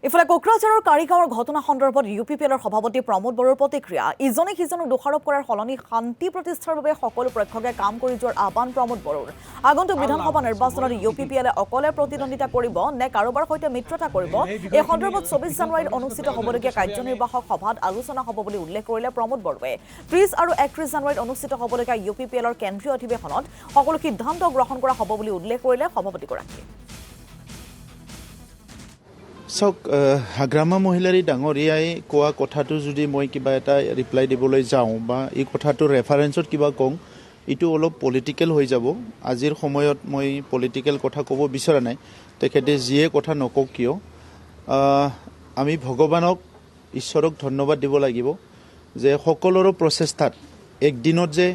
ইফালে কোকৰাঝাৰৰ কাৰিগাঁৱৰ ঘটনা সন্দৰ্ভত UPPLৰ সভাপতি প্ৰমোদ বড়োৰ প্ৰতিক্ৰিয়া ইজনে সিজনক দোষাৰোপ কৰাৰ সলনি শান্তি প্ৰতিষ্ঠাৰ বাবে সকলো পক্ষকে কাম কৰি যোৱাৰ আহ্বান প্ৰমোদ বড়োৰ আগন্তুক বিধানসভা নিৰ্বাচনত UPPLে অকলে প্ৰতিদ্বন্দ্বিতা কৰিব নে কাৰোবাৰ সৈতে মিত্ৰতা কৰিব এই সন্দৰ্ভত 24 জানুৱাৰীত অনুষ্ঠিত হ'বলগীয়া কাৰ্যনিৰ্বাহক সভাত আলোচনা হ'ব বুলি উল্লেখ কৰিলে প্ৰমোদ বড়োৱে 30 আৰু 31 জানুৱাৰীত অনুষ্ঠিত হ'বলগীয়া UPPLৰ কেন্দ্ৰীয় অধিৱেশনত সকলো সিদ্ধান্ত গ্ৰহণ কৰা হ'ব বুলি উল্লেখ কৰিলে সভাপতিগৰাকীয়ে চক হাগ্ৰামা মহিলাৰী ডাঙৰীয়াই কোৱা কথাটো যদি মই কিবা এটা ৰিপ্লাই দিবলৈ যাওঁ বা এই কথাটো ৰেফাৰেন্সত কিবা কওঁ ইটো অলপ পলিটিকেল হৈ যাব আজিৰ সময়ত মই পলিটিকেল কথা ক'ব বিচৰা নাই তেখেতে যিয়ে কথা নকওক কিয় আমি ভগৱানক ঈশ্বৰক ধন্যবাদ দিব লাগিব যে সকলোৰে প্ৰচেষ্টাত একদিনত যে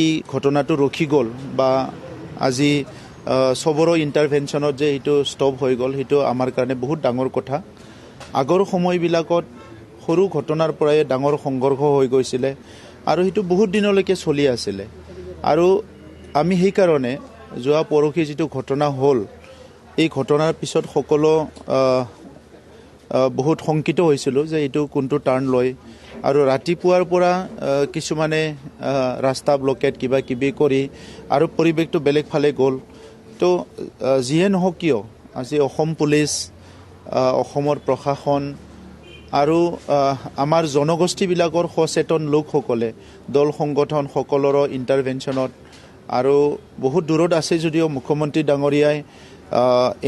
এই ঘটনাটো ৰখি গ'ল বা আজি সবৰো ইণ্টাৰভেনশ্যনত যে এইটো ষ্টপ হৈ গ'ল সেইটো আমাৰ কাৰণে বহুত ডাঙৰ কথা আগৰ সময়বিলাকত সৰু ঘটনাৰ পৰাই ডাঙৰ সংঘৰ্ষ হৈ গৈছিলে আৰু সেইটো বহুত দিনলৈকে চলি আছিলে আৰু আমি সেইকাৰণে যোৱা পৰহি যিটো ঘটনা হ'ল এই ঘটনাৰ পিছত সকলো বহুত শংকিত হৈছিলোঁ যে এইটো কোনটো টাৰ্ণ লয় আৰু ৰাতিপুৱাৰ পৰা কিছুমানে ৰাস্তা ব্লকেট কিবা কিবি কৰি আৰু পৰিৱেশটো বেলেগ ফালে গ'ল তো যিয়ে নহওক কিয় আজি অসম পুলিচ অসমৰ প্ৰশাসন আৰু আমাৰ জনগোষ্ঠীবিলাকৰ সচেতন লোকসকলে দল সংগঠন সকলোৰে ইণ্টাৰভেনশ্যনত আৰু বহুত দূৰত আছে যদিও মুখ্যমন্ত্ৰী ডাঙৰীয়াই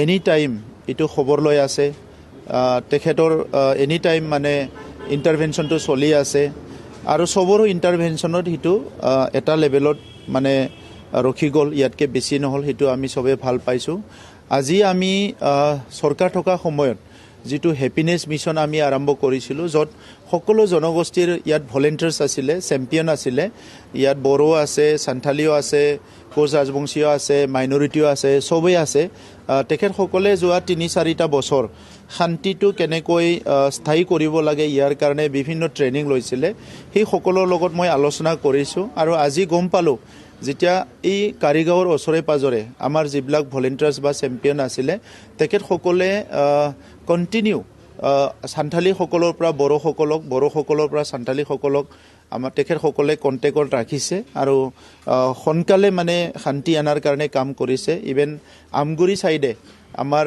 এনি টাইম এইটো খবৰ লৈ আছে তেখেতৰ এনি টাইম মানে ইণ্টাৰভেনশ্যনটো চলি আছে আৰু সবৰো ইণ্টাৰভেনশ্যনত সেইটো এটা লেভেলত মানে ৰখি গ'ল ইয়াতকৈ বেছি নহ'ল সেইটো আমি চবেই ভাল পাইছোঁ আজি আমি চৰকাৰ থকা সময়ত যিটো হেপিনেছ মিছন আমি আৰম্ভ কৰিছিলোঁ য'ত সকলো জনগোষ্ঠীৰ ইয়াত ভলেণ্টিয়াৰ্ছ আছিলে চেম্পিয়ন আছিলে ইয়াত বড়ো আছে সান্থালীও আছে কোচ ৰাজবংশীয় আছে মাইনৰিটিও আছে চবেই আছে তেখেতসকলে যোৱা 3-4টা বছৰ শান্তিটো কেনেকৈ স্থায়ী কৰিব লাগে ইয়াৰ কাৰণে বিভিন্ন ট্ৰেইনিং লৈছিলে সেই সকলোৰ লগত মই আলোচনা কৰিছোঁ আৰু আজি গম পালোঁ যেতিয়া এই কাৰিগাঁৱৰ ওচৰে পাজৰে আমাৰ যিবিলাক ভলেণ্টিয়াৰ্ছ বা চেম্পিয়ন আছিলে তেখেতসকলে কণ্টিনিউ সান্থালীসকলৰ পৰা বড়োসকলৰ পৰা সান্থালীসকলক আমাৰ তেখেতসকলে কণ্টেক্টত ৰাখিছে আৰু সোনকালে মানে শান্তি অনাৰ কাৰণে কাম কৰিছে ইভেন আমগুৰি ছাইডে আমাৰ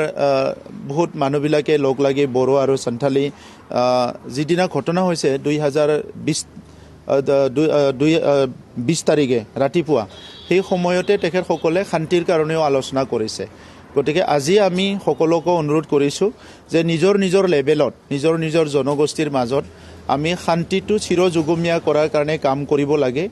বহুত মানুহবিলাকে লগ লাগি বড়ো আৰু সান্থালী যিদিনা ঘটনা হৈছে 2020 তাৰিখে ৰাতিপুৱা সেই সময়তে তেখেতসকলে শান্তিৰ কাৰণেও আলোচনা কৰিছে গতিকে আজি আমি সকলোকে অনুৰোধ কৰিছোঁ যে নিজৰ লেভেলত নিজৰ জনগোষ্ঠীৰ মাজত আমি শান্তিটো চিৰযুগমীয়া কৰাৰ কাৰণে কাম কৰিব লাগে